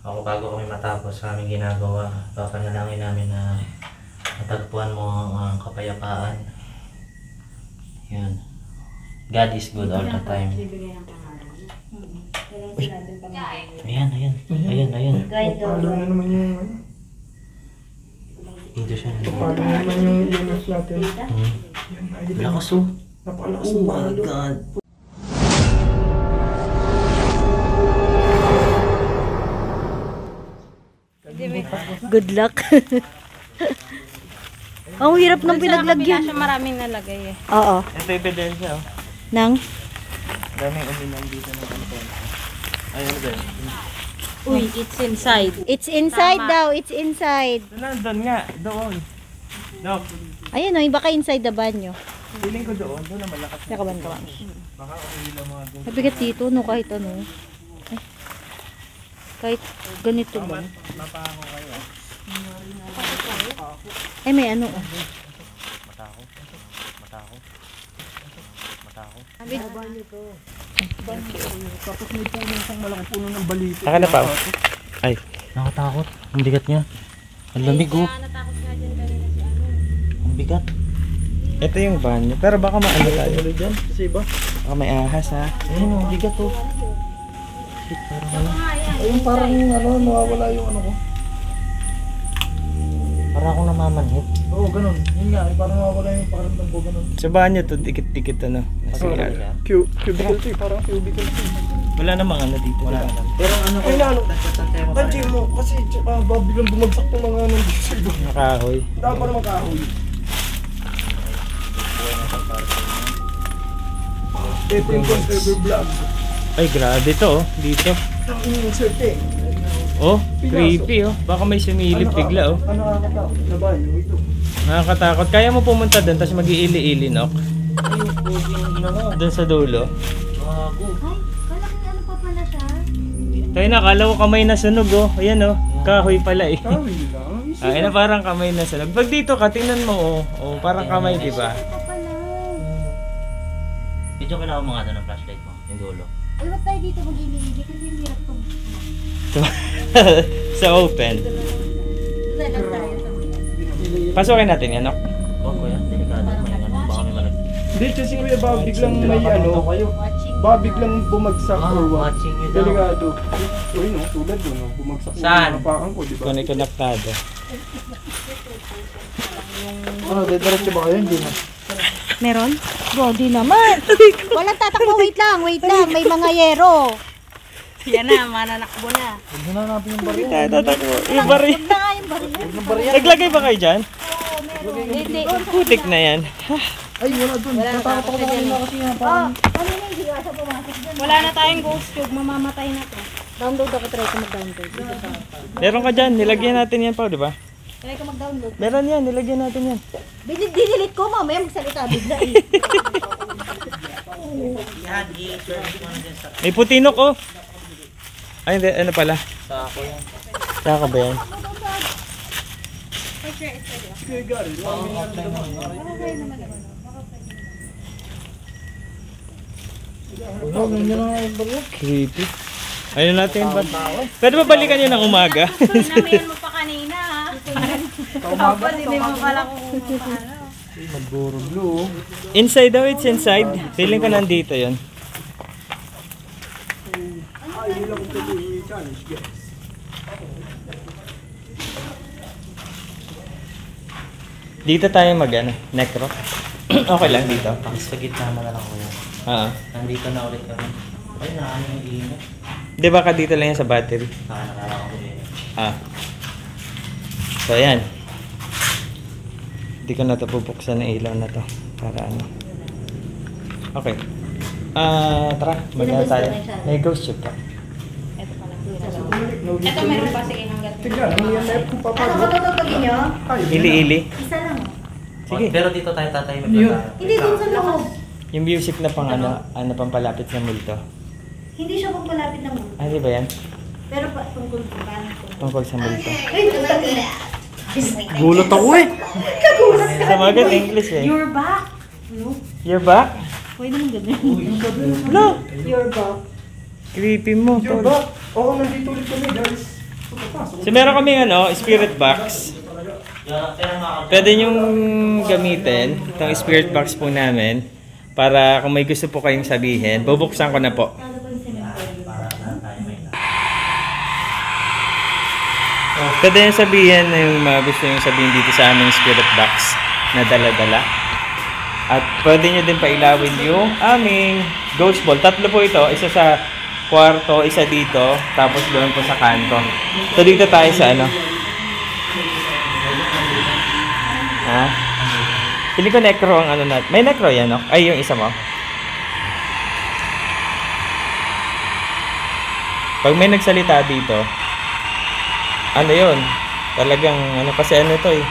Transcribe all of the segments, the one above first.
Ako bago kami matapos sa aming ginagawa, papanalangin namin na matagpuan mo ang kapayapaan. Yan. God is good all the time. Uy. Ayan. Paano na naman yung Dito siya. paano na naman yung units natin? Lakas oh. Napakalakas Oh ng my balo. God. Good luck. Ang hirap ng pinaglagyan. Siya maraming nalagay eh. Oo. Ito ebidensya oh. Nang? Daming uminom dito ng kontento. Ayun ba? Uy, it's inside. It's inside Tama. daw. It's inside. Nandun nga. Doon. Dok. Ayun o, baka inside the banyo. Feeling ko doon. Doon na malakas. Nakaban ka mami. Baka uminom mga doon. Mabigat dito, no? Kahit ano. Ay. Kahit ganito lang. Mapako kayo. Ay, may ano. Matako. Tapos may puno isang malaking puno ng balito. Akala pa. Ay. Nakatakot. Ang bigat niya. Ang lamig oh. Natakot nga dyan kanina si ano. Ang bigat. Ito yung banyo. Pero baka maano tayo. Dyan, kasi iba. Baka may ahas ha. Ayun ang bigat oh. Shit, parang ano. Ayun parang nawawala yung ano ko. Parang akong namamanhit. Oo, ganun. Yun nga, parang nawawala yung pakaramdam ko, ganun. Sa banyo to, dikit-dikit ano. Nasigal. Cubicle tree, parang cubicle tree. Wala namang ano dito. Wala naman. Pero ano ko. Ay, ano? Nandiyan mo, kasi biglang bumagsak ng mga nandito sa iba. Nakahoy. Dapat pa naman kahoy. Ito yung conserver vlog. Ay, grabe to oh. Dito. Ang insert eh. Oh, creepy oh. Baka may sumilip bigla oh. Ano nakakatakot na banyo ito? Nakakatakot. Kaya mo pumunta doon tapos mag-iili-ili nok. Doon sa dulo. Ay, kalaking ano pa pala siya? Tayo na, kala ko kamay na sunog oh. Ayan oh. Kahoy pala eh. Kahoy lang. Ay na parang kamay na sunog. Pag dito ka, tingnan mo oh. Oh, parang kamay di ba? Ito pa pala. Video ko lang ako mga ng flashlight mo, yung dulo. Ay, wag tayo dito mag-iligid kasi yung hirap ko. Sa open. Wala lang tayo. Pasukin natin yan nok. Huwag ko yan, delikado. May ano, baka may malag... Hindi kasi kuya ba biglang may ano, ba biglang bumagsak or what? watching you daw. Delikado. Uy no, tulad doon no, bumagsak yung Saan? napakan ko, di ba? Kung konektado. Ano, dediretso ba kayo? Hindi na. Meron? Body naman. Walang tatakbo. Wait lang. May mga yero. Yan na, mananakbo na. Huwag na natin yung baril. Tayo tatakbo. Yung bari. Wag na nga yung baril. Naglagay ba kayo dyan? Hindi. Putik na yan. Ay, wala doon. Natakot ako kanina kasi nga parang... Ano na hindi ka sa pumasok dyan? Wala na tayong ghost tube, mamamatay na to. Download ako. Try ko mag-download. Meron ka dyan. Nilagyan natin yan pa, di ba? Try ko mag-download. Meron yan. Nilagyan natin yan. Dinilit ko. Mamaya magsalita bigla eh. Yan, i-search mo na dyan sa... May putinok oh. Ay, hindi. Ano pala? Sa ako yan. Saka ba yan? Huwag na nga yung baril. Creepy. Ayun natin ba? Pwede ba balikan yun ng umaga? Namihan mo pa kanina ha. Tapos hindi mo pala kung paano. Magburo blue. Inside daw, it's inside. Feeling ko nandito yun. Ay, hindi lang kung pwede i-challenge guys. Dito tayo mag ano, necro. Okay lang dito. Pang sa gitna mo na lang ko yan. Nandito na ulit kami. Ay, naano yung init. Di ba ka dito lang yan sa battery? Nakalala ko din. So ayan. Hindi ko na ito pupuksan ng ilaw na to. Para ano. Okay. Tara, magana tayo. May ghost ship pa. Ito pala. Ito meron pa, sige hanggang. Tignan, hindi yan live kung Ano papagod. ba tutugin nyo? Ay, Ili-ili. Isa lang. Sige. Pero dito tayo tatay Ano yun? Hindi dun sa loob. Yung music na pang ano pang palapit sa multo. Hindi siya magpalapit ng mundo. Di ba yan? Pero tungkol sa paano. Tungkol sa multo. Ay, tutang ina. gulat ako eh. Sa mga English eh. You're back. You're back? Pwede naman ganun. No! You're back. Creepy mo. You're tol. back. Oo, nandito ulit kami guys. pasok. So meron kaming spirit box. Pwede nyong gamitin itong spirit box po namin para kung may gusto po kayong sabihin. Bubuksan ko na po. Pwede nyo sabihin na yung mga gusto nyo sabihin dito sa aming spirit box na dala-dala. At pwede nyo din pailawin yung aming ghost ball. 3 po ito. Isa sa kwarto, isa dito, tapos doon po sa kanto. So dito tayo sa Ha? Pili ko necro ang natin. May necro yan, no? Ay, yung isa mo. Pag may nagsalita dito, yun? Talagang, kasi ito eh.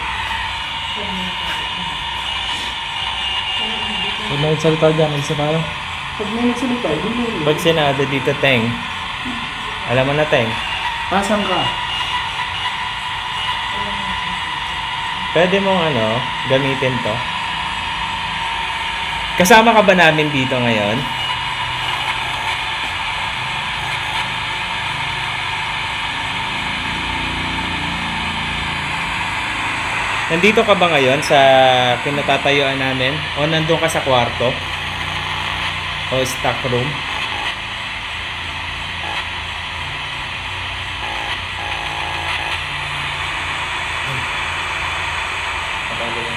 Pag may nagsalita dyan, isa tayo. Pag may nagsalita, hindi. Pag sinabi dito, Teng. Alam mo na, Teng. Pasang ka. Pwede mong gamitin to. Kasama ka ba namin dito ngayon? Nandito ka ba ngayon sa pinatatayuan namin? O nandun ka sa kwarto? O stock room?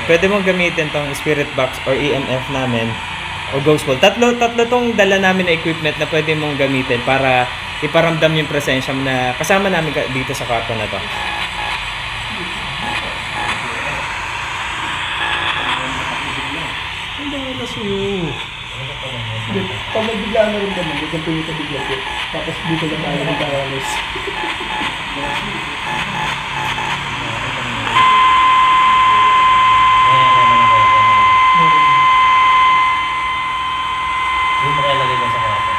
Pwede mong gamitin tong spirit box or EMF namin o ghost ball. Tatlo tong dala namin na equipment na pwede mong gamitin para iparamdam yung presensya mo na kasama namin dito sa kwarto na to. Pag may bigla na rin naman, dito pinita bigla ko. Tapos dito na tayo ng paralyze. Hindi mo kaya lagay ko sa kwarto.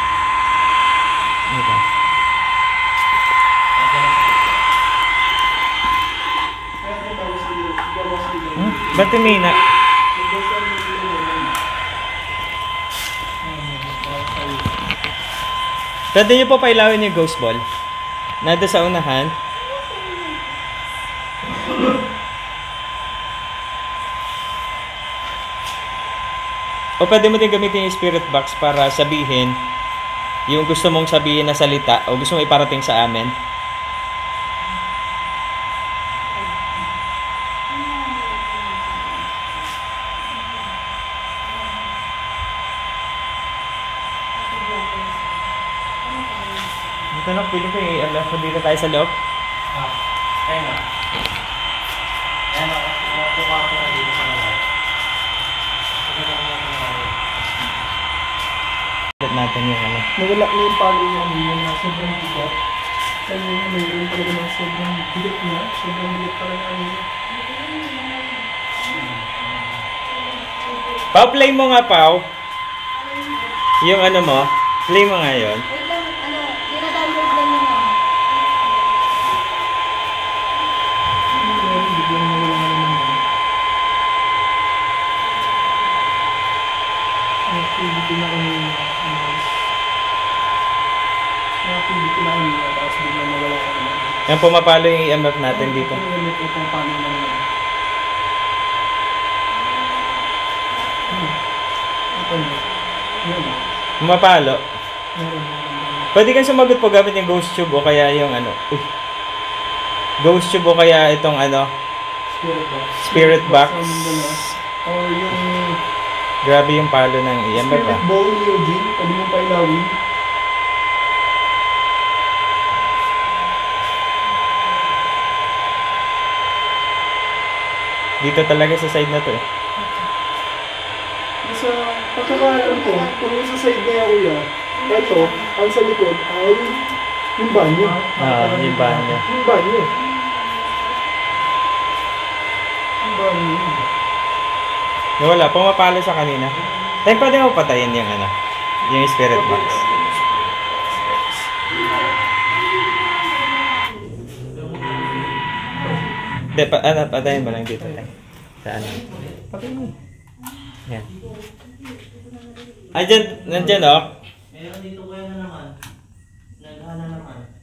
Ba't tumina? Pwede nyo po pailawin yung ghost ball. Nado sa unahan. O pwede mo din gamitin yung spirit box para sabihin yung gusto mong sabihin na salita o gusto mong iparating sa amin. Ito na, pili ko yung alam ko dito tayo sa loob. Ayun na. Ayun na. Kukuha ko na dito sa nalay. Natin yung Nawala na yung palo niya na sobrang bigat. Kaya mayroon talaga ng sobrang bigat niya. Sobrang bigat pala na Pau, play mo nga, Pau. Yung mo, play mo nga yun. Wait lang, dina-download lang yun. biglang nawala na naman. Dito na kami dito na kami tapos biglang nawala na naman. Yan, pumapalo yung EMF natin dito. Itong paano na naman. Pumapalo. Pwede kang sumagot po gamit yung ghost tube o kaya yung ghost tube o kaya itong spirit box. Or yung Grabe yung palo ng EMF spirit bowl ni Eugene, pwede mong pailawin. Dito talaga sa side na to eh. Sa pagkakaalam ko, kung yung sa side na yung kuya, ito, ang sa likod ay yung banyo. Yung banyo. Yung banyo. Yung banyo. Wala, pumapalo sa kanina. Tayo pwede mo patayin yung yung spirit box. Hindi, patayin mo lang dito tayo. Saan? Patayin mo. Yan. Nandyan Meron dito kuya na naman. Naghana naman.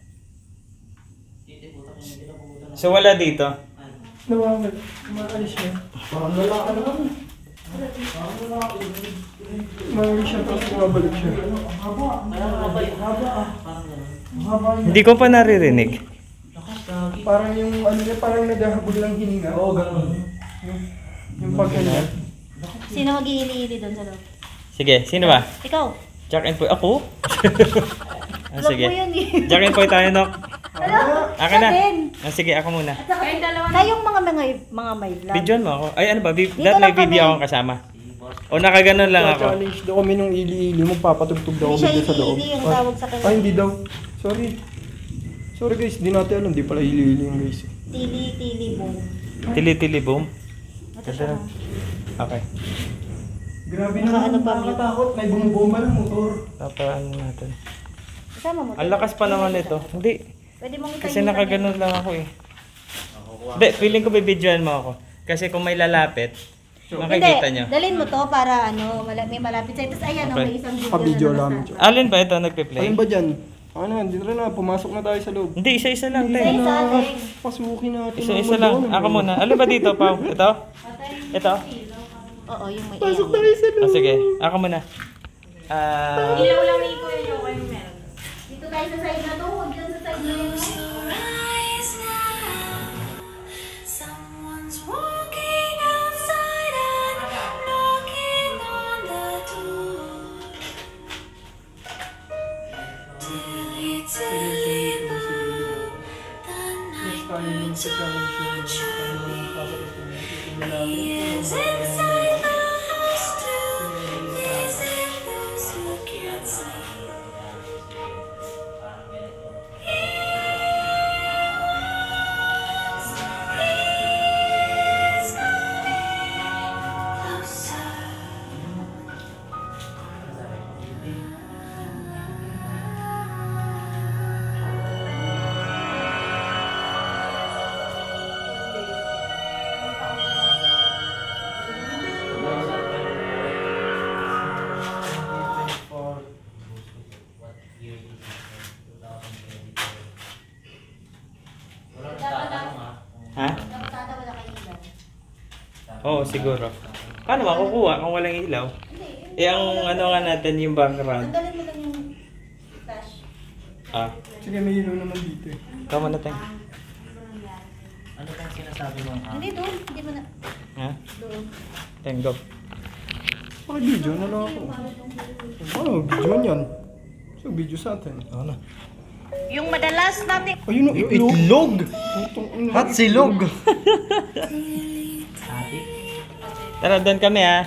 So wala dito. Nawawala. Maalis siya. Parang lalaki naman. Maalis siya tapos bumabalik siya. Hindi ko pa naririnig. Parang yung ano niya, parang naghahabol lang hininga. Oo, ganun. Yung pagkanya. Sino mag-iili-ili doon sa loob? Sige, sino ba? Ikaw. Jack and Poy. Ako? Sige. Vlog mo yun eh. Jack and Poy tayo, Nok. Akin na. Din. Sige, ako muna. Kayong dalawa na. Kayong mga may vlog. Videoan mo ako. Ay, ano ba? Dito Dahil may lang kami. video akong kasama. O nakaganon lang ako. Challenge daw kami nung ili-ili, magpapatugtog daw Hindi kami siya dito sa loob. ili-ili yung tawag sa kanya. Ay, hindi daw. Sorry. Sorry guys, di natin alam. Di pala ili-ili yung guys. Tili-tili boom. Tili-tili boom. Ito siya. Okay. Grabe Mga na, ano pa, nakakatakot. May bumubomba ng motor. Papaano natin. Kasama mo. Ang lakas pa naman ito. Hindi. Pwede mong itayin. Kasi nakaganon lang ako eh. Hindi, feeling ko bibidyoan mo ako. Kasi kung may lalapit, makikita nyo. Hindi, dalhin mo to para ano, may malapit sa'yo. Tapos ayan, Okay. may isang video, Pa-video na lang. nasa- Alin ba ito nagpe-play? Ayun ba dyan? Ano, dito na. Pumasok na tayo sa loob. Hindi, isa-isa lang. Isa-isa. Te. Ating. Pasukin natin. Isa-isa lang. Ako muna. Alin ba dito, Pao? Ito? Ito? Oo, yung may Pasok ayan. tayo sa loob. Sige, ako muna. Ilaw lang ni Kuya Joe kayo meron. Dito tayo sa side na to. Huwag dyan sa side na yun. Someone's walking outside and knocking on the door. Tilly blue, the night birds are chirping. He is inside the house too. Is it those who can't sleep? Ha? Dapat tatawa na kayo ilan. Oo, siguro. Paano makukuha kung walang ilaw? Eh, ang ano nga natin yung background. Tanggalin mo lang yung flash. Ah, Sige, may ilaw naman dito eh. tama na tayo. Ano bang sinasabi mo? Hindi doon. Hindi mo na. Ha? Doon. Tango. Paki-video na lang ako. Ano, video niyan. So, video sa atin. Ano? Yung madalas natin. Ayun yung itlog. Hot silog. Tara, doon kami ha.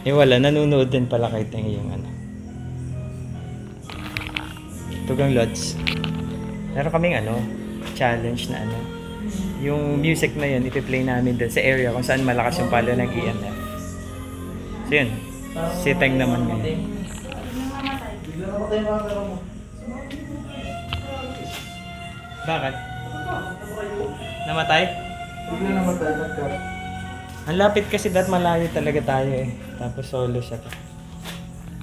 Eh wala, nanonood din pala kay Teng yung ano. Tugang Lods. Meron kaming ano, challenge na ano. Yung music na yun, ipi-play namin doon sa area kung saan malakas yung palo ng EMF. So yun, si Teng naman ngayon. Bakit? Namatay? Bigla namatay nagka. Ang lapit kasi dahil malayo talaga tayo eh. Tapos solo siya.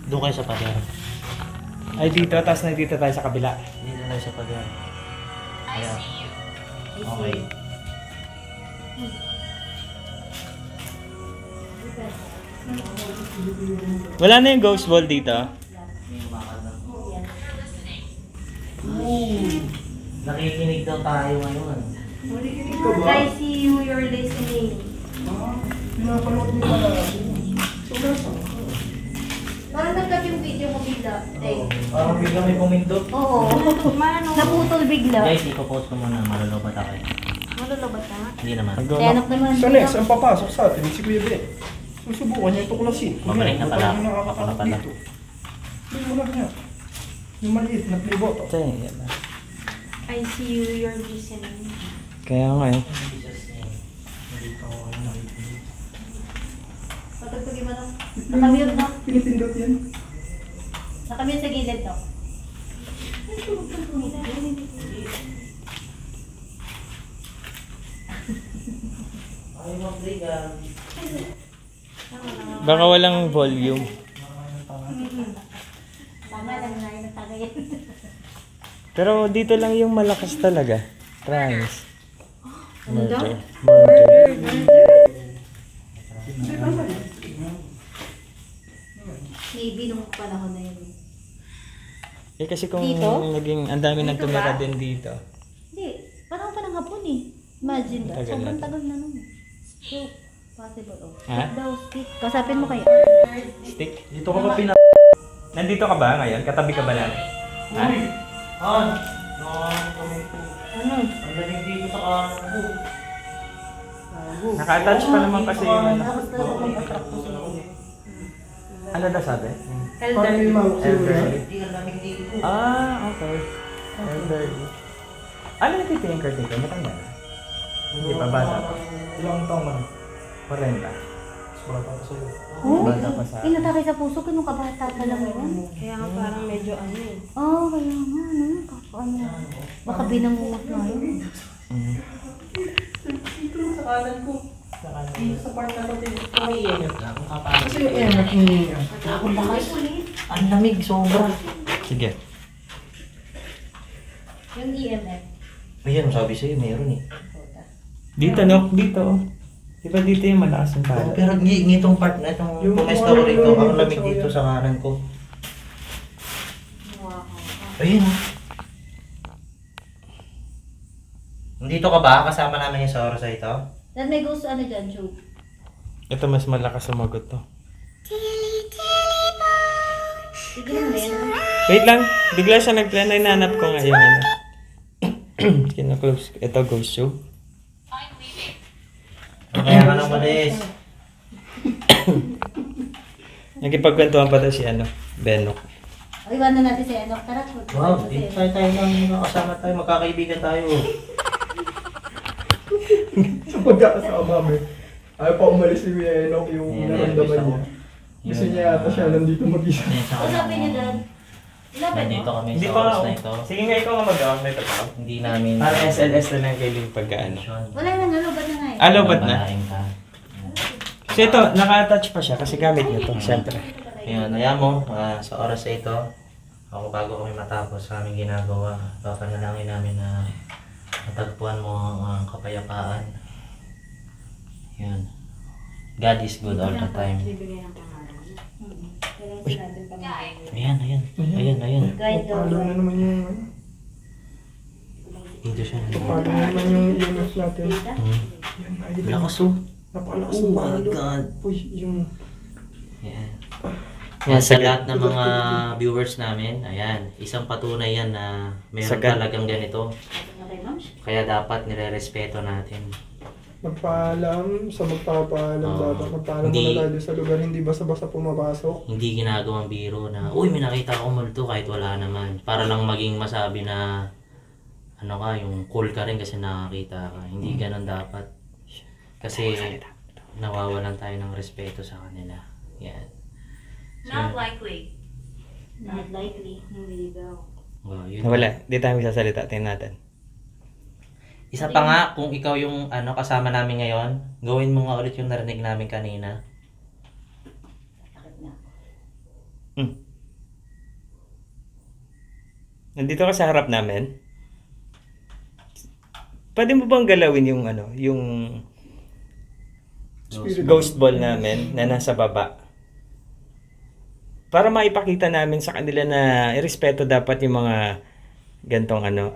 Doon kayo sa pader. Ay dito, tapos nandito tayo sa kabila. Dito tayo sa pader. Ayan. Okay. Wala na yung ghost ball dito. Nakikinig daw tayo ngayon. I see you, you're listening. Pinapanood mo pala. Parang nagkat yung video mo bigla. Parang bigla may pumindot. Oo. Mano? Naputol bigla. Guys, ipopost ko muna. Malulubat ako eh. Malulubat ka nga? Hindi naman. Tenok naman. So next, ang papasok sa atin, si Kuya Ben. Susubukan niya tuklasin. Babalik na pala. Ano yung nakakatakot Ako na pala. dito? Hindi mo lang niya. Yung maliit na playboto. Ito yan. I see you, you're listening. Kaya nga eh. Patugtugin mo no? Nakamute no? Pinipindot yan. Nakamute sa gilid no? Ay, mag-play ka. Baka walang volume. Tama lang na yun ang tagay. Pero dito lang yung malakas talaga. Promise. Murder. Maybe nung panahon na yun. Eh kasi kung Dito? naging ang dami nang Dito tumira ba? din dito. Hindi, panahon pa ng hapon eh. Imagine ba? Tagal Sobrang na. tagal na nun. So, possible. Oh. Ha? Stick daw, stick. Kausapin mo kayo. Stick. Dito ka ba Nandito ka ba ngayon? Katabi ka ba namin? Ha? Han! Kami po. Ano? Ang lamig dito sa kanan po. Naka-attach pa naman kasi yung ano. Tapos talaga mag-attract ko sila. Ano na sabi? Parang may mouth Elderly. Hindi ang lamig dito po. Okay. Elderly. Ano nakita yung curtain ko? Matanda na? Hindi pa bata pa. Ilang taong ka na? 40. Bata pa sa'yo. Oh, Bata pa sa... inatake sa puso ko nung kabata pa lang yun. Kaya nga parang medyo ano eh. Oh, kaya nga, ano, kakaano. Baka binangungot nga yun. Mm. Dito sa kanan ko. Dito sa part na ito, umiingat lang. Kasi yung enak niya. Ako lakas. Ang lamig, sobra. Sige. Yung EMF. Ayan, sabi sa'yo, meron eh. Dito, no? Dito. Diba dito yung malakas yung pala? Pero ngitong part na itong Yung pumesta ko rito, yung ang lamig sa dito kuya. sa kanan ko. Wow. Ayun oh. Nandito ka ba? Kasama namin yung sa oras na ito? Then may ghost ano dyan, Joe? Ito mas malakas sumagot to. Sige mo na yan. Wait lang. Bigla siya nag-plan. Nanap ko nga yung ano. Kina-close. Ito, ghost show. Kaya ka nang malis. Nagkipagkwentuhan pa daw si ano, Benok. O, iwanan natin si Enoch. Tara, Wow, dito tayo lang kasama tayo, magkakaibigan tayo. Sa pagkakasama kami. Ayaw pa umalis si Kuya Enoch yung Yeah, naramdaman gusto niya. Gusto niya yata siya nandito mag-isa. Usapin niyo dyan. Ilapit Nandito mo. kami Hindi sa pa oras ako. na ito. Sige nga, ikaw nga mag-awak na ito pa. Hindi namin... Para SLS na lang kayo yung pagkaano. Wala na nga, lobat na nga eh. Lobat na. Babalain ka. So ito, naka-attach pa siya kasi gamit niyo to, syempre. Ayan, ayan mo, sa oras na ito, ako bago kami matapos sa aming ginagawa, papanalangin namin na matagpuan mo ang kapayapaan. Yan. God is good all the time. Bibigay ng pangalan. Kailangan natin pangalan. Ayan, ayan. Ayan, ayan. Guide daw. Palo na naman yung ano. Dito siya. Palo na naman yung EMF natin. Hmm. Yan, idol. Lakas oh. Napakalakas Oh ng my palo. God. Uy, yung... Yan. Yan, sa lahat ng mga viewers namin, ayan, isang patunay yan na meron Sagad. talagang ganito. Okay, ma'am? Kaya dapat nire-respeto natin. Magpaalam sa magpapaalam Oo. dapat. Magpaalam Hindi- muna tayo sa lugar. Hindi basta-basta pumapasok. Hindi ginagawang biro na, uy, may nakita akong multo kahit wala naman. Para lang maging masabi na, ano ka, yung cool ka rin kasi nakakita ka. Hindi ganun dapat. Kasi nawawalan tayo ng respeto sa kanila. Yan. Not likely. Not likely. Hindi daw. Oh, yun. Wala, di tayo magsasalita. Tingnan natin. Isa pa nga, kung ikaw yung kasama namin ngayon, gawin mo nga ulit yung narinig namin kanina. Nandito ka sa harap namin. Pwede mo bang galawin yung ano, yung ghost ball namin na nasa baba? Para maipakita namin sa kanila na irespeto dapat yung mga gantong ano,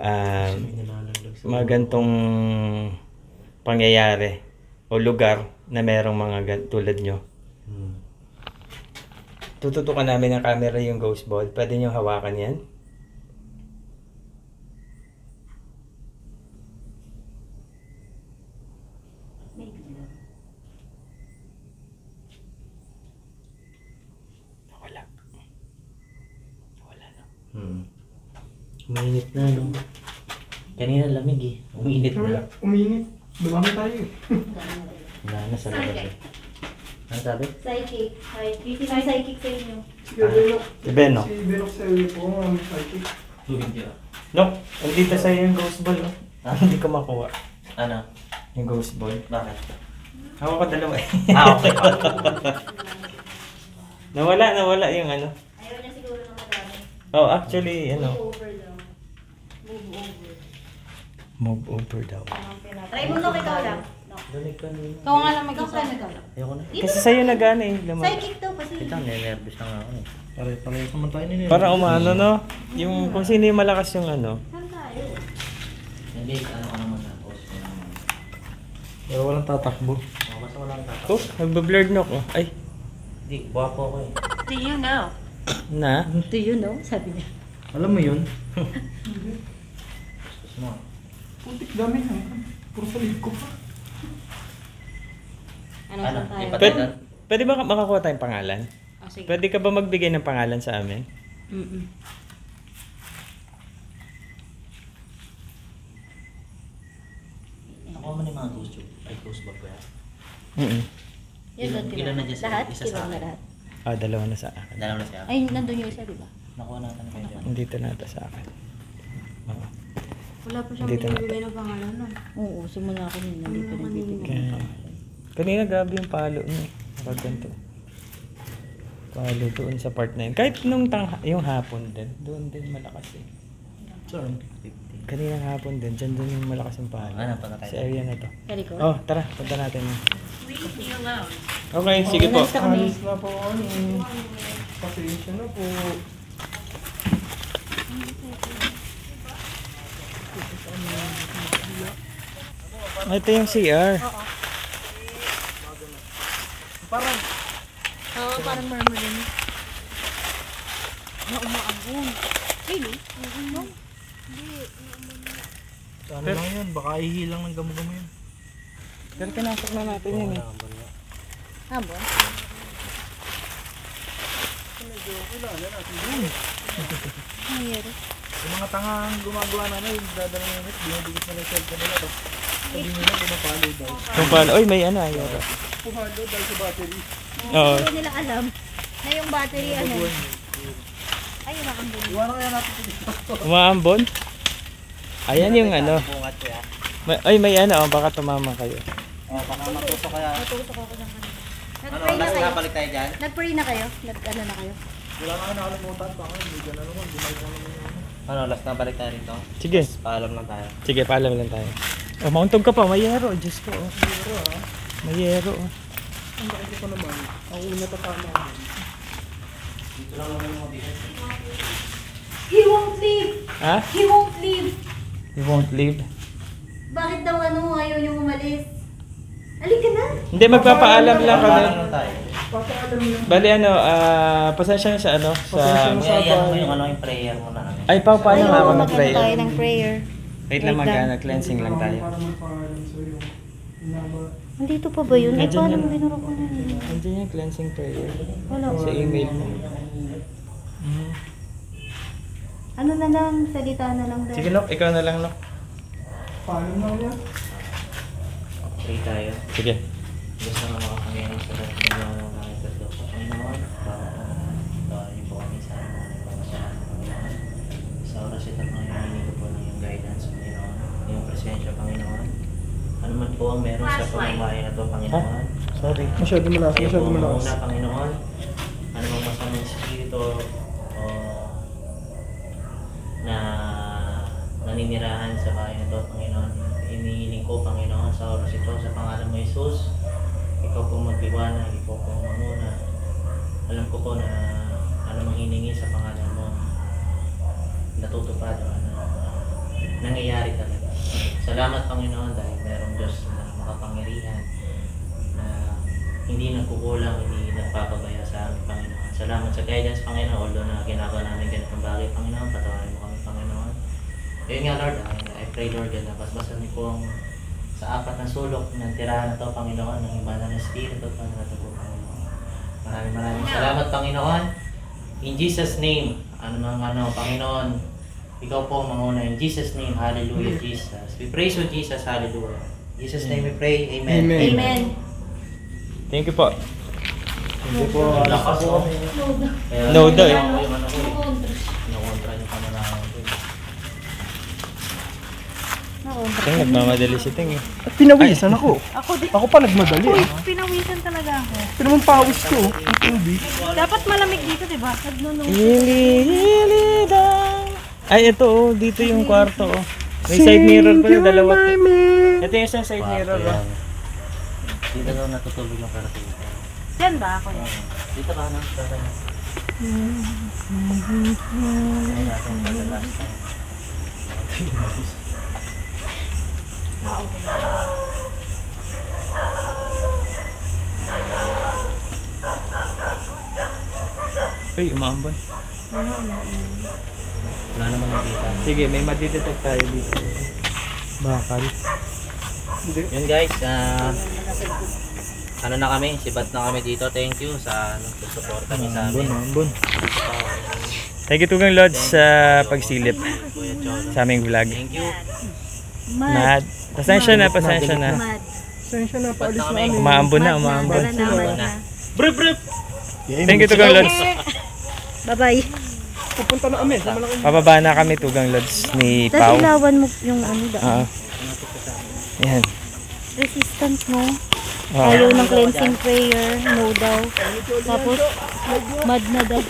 mga gantong pangyayari o lugar na merong mga tulad nyo. Tututukan namin ng camera yung ghost ball. Pwede nyo hawakan yan? Wala. Wala na. Uminit na, no? Kanina lamig eh. Uminit Wala, na. uminit. Dumami tayo eh. Wala na sa labas eh. Ano sabi? Psychic. Psychic. Sino psychic sa inyo? Si Benok. Si Benok. Si Benok sa iyo po, ang psychic. No, andito sa'yo yung ghost ball, no? Hindi ko makuha Ano? yung ghost ball. Bakit? Hawak ko dalawa eh. Okay. Nawala yung ano. Ayaw niya siguro ng madami. Oh, actually, ano. Over lang. Move over. Move over daw. Try mo no, ikaw lang. No. Dunig ka nila. Ikaw nga lang mag-isa. Ayoko na. Kasi sa'yo nagana eh. Psychic daw kasi. Ito, ninervous na nga ako eh. Pare-parehas naman tayo nila. Para umano, no? Yung kung sino yung malakas yung ano. Saan tayo? Hindi, ano ka naman na. Post mo naman. Pero walang tatakbo. Basta walang tatak. Oh, nagbe-blurred knock oh. Ay, Hindi, guwapo ako eh. Do you know? na? Do you know? Sabi niya. Alam mo yun? Gusto mo. Putik dami na. Puro sa lead ko pa. Ano Ano? saan tayo? Ipatitan? Pwede ba makakuha tayong pangalan? Oh, sige. Pwede ka ba magbigay ng pangalan sa amin? Mm-mm. Nakuha mo na yung mga ghost tube. Ay, ghost bag ko yan. Mm. Ilan na dyan sa'yo? Lahat? Isa sa Kilang na akin. lahat. Ah, dalawa na sa akin. Dalawa na siya. Ay, nandun yung isa, di ba? Nakuha natin kayo dyan. Dito na ito sa akin. Oo. Wala pa siyang Dito na. binibigay ng pangalan no? Oo, simula ako nila. Hindi pa nagbibigay. Kaya, kanina grabe yung palo niya. Kapag ganito. Palo doon sa part na yun. Kahit nung yung hapon din. Doon din malakas eh. Saan? 50. Kaninang hapon din. Dyan doon yung malakas yung palo. Ano, punta tayo. Sa area na to. Kali ko. Oh, tara. Punta natin. Leave me alone. Okay, sige po. Nalista kami. Alis na po ano. Pasensya na po. Ito yung CR. Oo, parang marmalin. Na umaambon. Really? No? Ano lang yun? Baka ihilang ng gamo-gamo yun. Pero pinasok na natin yun eh. Ambon? Nangyari. Yung mga tangang gumagawa na na, yung dadala na yun, binibigit na yung cellphone nila. Tapos sabi nila, pumapalo daw. Kung paano, oy may ano ayaw. Pumalo dahil sa battery. Oo. Hindi nila alam na yung battery ano. Ay, umaambon. Iwanan kaya natin ito dito. Umaambon? Ayan yung ano. Bungat ko yan. Ay, may ano, oh, baka tumama kayo. Oh, baka matusok kaya. Natusok ako ng kanina. Ano, Nag-pray na last kayo? na balik tayo dyan? Nag-pray na kayo? Nag-ano na kayo? Wala nga nakalimutan pa ako. Hindi ka na naman. Bumalik na naman yun. Ano, last na balik tayo rito? Sige. Paalam lang tayo. Sige, paalam lang tayo. Oh, mauntog ka pa, may yero. Diyos ko, oh. May yero, oh. Ang bakit ko naman. Ang una tatama ako. Dito lang naman yung mabigat. He won't leave! Ha? He won't leave! You won't leave? Bakit daw ano, ayaw niyong umalis? Halika na! Hindi, magpapaalam lang kami. Paalam lang tayo. Papaalam lang. Bali, ano, pasensya na sa ano, Pasensya sa... na. Iyan mo yung ano, yung prayer mo na. Ay, paano nga ako magano mag-pray? tayo ng prayer. Wait lang, mag-cleansing lang tayo. Para magpaalam sa yung inaba. Nandito pa ba yun? Ay, Nandiyan paano yun. mo binuro ko na? Nandiyan yung cleansing prayer. Wala. Sa email mo. Ano na lang, salita na lang dahil. Sige, Nok, ikaw na lang, Nok. Paalam na yan. Pray tayo. Sige. Diyos na mga Panginoon sa lahat ng mga nakita sa Panginoon. Tawarin po kami sa mga nagpamasyahan ng Panginoon. Sa oras ito, Panginoon, hindi ko po ng iyong guidance, Panginoon. Iyong presensya, Panginoon. Ano man po ang meron sa pamamahay na ito, Panginoon. Sorry. Masyado malakas. Kayo Masyado po malakas. muna, Panginoon. Ano mang masamang espiritu o na naninirahan sa bahay na ito, Panginoon. Inihiling ko, Panginoon, sa oras ito, sa pangalan mo, Jesus. Ikaw po magbiwanag, ikaw po mamuna. Alam ko po na ano mang hiningi sa pangalan mo, natutupad o ano, nangyayari talaga. Salamat, Panginoon, dahil merong Diyos na makapangyarihan na hindi nagkukulang, hindi nagpapabaya sa amin, Panginoon. Salamat sa guidance, Panginoon, although na ginagawa namin ganitong bagay, Panginoon, patawarin mo kami, Panginoon. Ayun nga, Lord, I pray, Lord, na basbasan niyo po ang sa apat na sulok ng tirahan na ito, Panginoon, ng iba na Espiritu at Panginoon po, Panginoon. Maraming salamat, Panginoon. In Jesus' name, Panginoon, ikaw po manguna. In Jesus' name, hallelujah, Jesus. We praise you, Jesus, hallelujah. In Jesus' name we pray, amen. Amen. Amen. Thank you po. Hindi po. Lakas mo. No daw eh. Nakontra niyo pananahan ko. Ting, nagmamadali si Ting eh. At pinawisan ako. Ako din. Ako pa nagmadali. Uy, pinawisan talaga ako. Ito naman pawis ko. Ang tubig. Dapat malamig dito, di ba? Nagnunong. Hili daw. Ay, ito oh. Dito yung kwarto oh. May side mirror pa yung dalawa. Ito yung isang side mirror oh. Dito daw natutulog yung karatita. Yan ba ako yan? Dito ka na. Tara na. Ay, natin pala last time. Ay, umambay. Wala namang nakita. Sige, may madidetect tayo dito. Bakal. Yun guys, ano na kami, sibat na kami dito. Thank you sa suporta niyo sa amin. Ambon. Thank you Tugang Lods sa pagsilip Kuya Cholo. sa aming vlog. Thank you. Mad. Pasensya na. Mad. Sensya na, paalis na kami. Umaambon na, umaambon. Mad na. Thank you Tugang Lods. Bye-bye. Pupunta na kami sa malaking. Pababa na kami Tugang Lods ni Tapos Pau. ilawan mo yung ano daan. Yan. Resistance mo. Oo. Ayaw ng cleansing prayer. No daw. Tapos, mad na daw.